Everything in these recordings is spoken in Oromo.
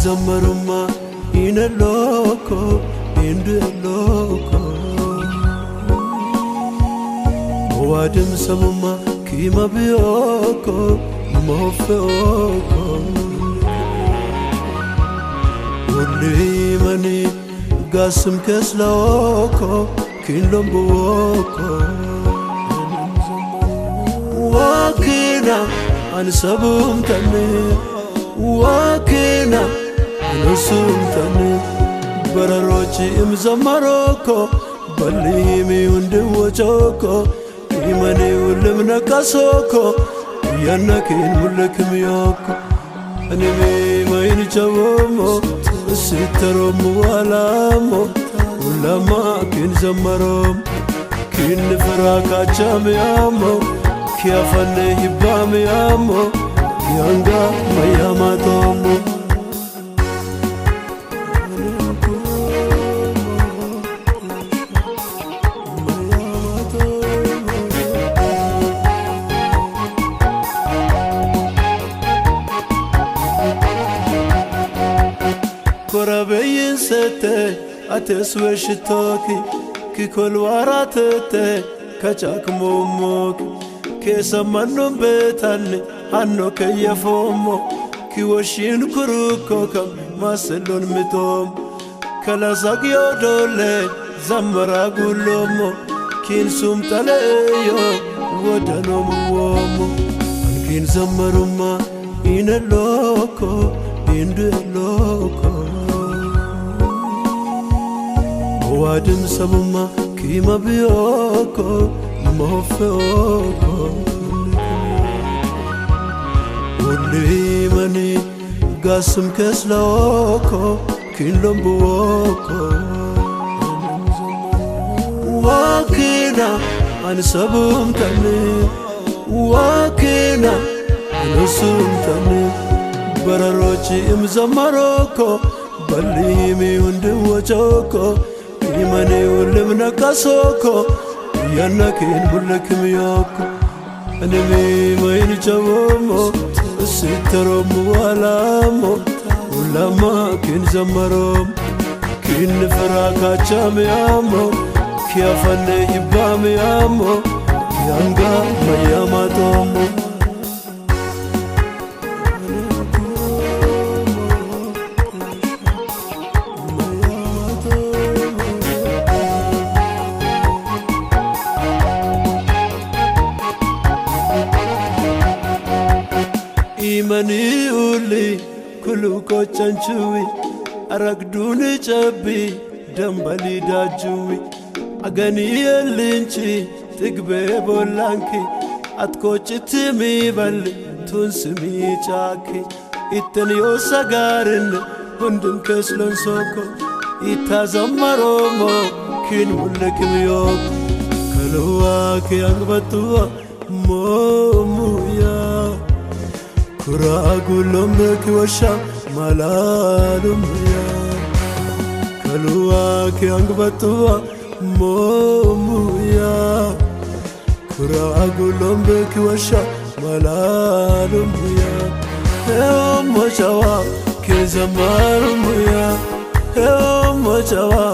zammarumma ina loko indu loko wadim samumma kima bioko mofeoko ulimani gasum kesloko kinlombuoko wakina ansabum tane wakina anusum tane bararochi imzamaroko balimi undiwochoko imani ulimna kasoko yanakin mulakim yoko anime main chavomo sitarom walamo ulama kin zamarom kin faraka chamyamo kiafane hibamyamo yanga mayamatomo korabeyin sete atesweshtoki kikolwaratete kachakmomoki kesamannum betanne hanno keyefomo kiwoshin kurukokam maselon mitom kalasagyo dole zamara gulomo kinsum taleyo wodanom womo kin zamarumma ina loko indu loko wadim samumma kima bioko mofeoko ulimani gasum kesloko kinlombuoko wakina ansabum tane wakina anusum tane bararochi imzamaroko balimi undiwochoko imani ulimna kasoko yanakin mulakim yoko anime main chavomo sitarom walamo ulama kin zamarom kin faraka chamyamo kiafane hibamyamo yanga mayamatomo imani uli kuluko chanchui aragduni chabi dambali dajuwi agani elinchi tigbe bolanki atkochitimi balli tunsimi chaki itani osagarin hundun keslon soko itazamaromo kin mulakim yok kaluwaki agbatua momuya kuragulom bekwasha malalum ya kaluwaki agbatua momuya kuragulom bekwasha malalum ya mochawa kezamarum ya mochawa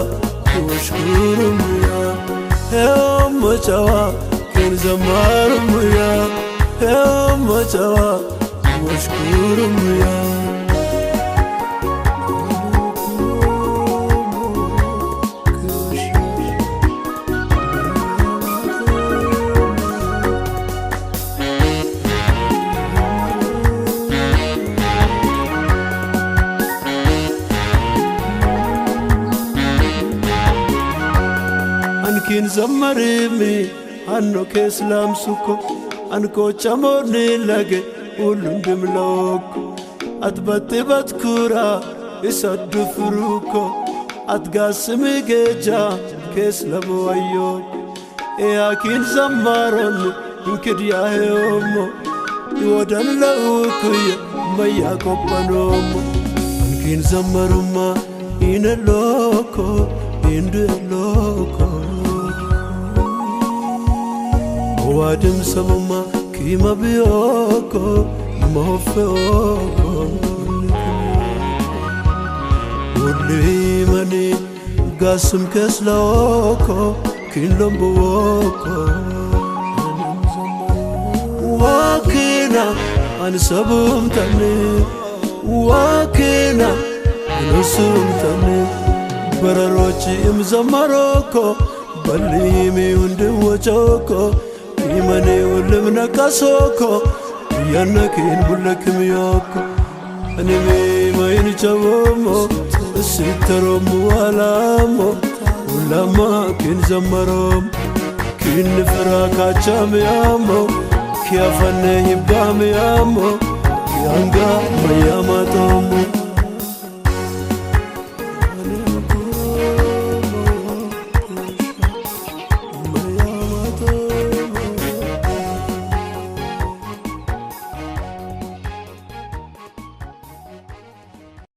kushkurum ya mochawa kezamarum ya mochawa kushkurum ya kin zamarimi hanno keslam suko anko chamoni lage ulundim loko atbatibat kura isaddu furuko atgasmi geja keslamo ayo kin zamaron inkidya heomo iwodan laukuya maya kopanomo kin zamarumma ina loko indu loko wadim samumma kima bioko mofeoko Olli mani gasum keslaoko kinlombuoko Wakina ansabum tani Wakina anusum tani Bararochi imzamaroko Balimi undiwachoko Imani ulimna kasoko Yanakin bulakim yoko Anime maini chavomo Sitaromu alamo Ulama kin zamarom Kin faraka chamyamo Kiafane hibamyamo Kianga mayamato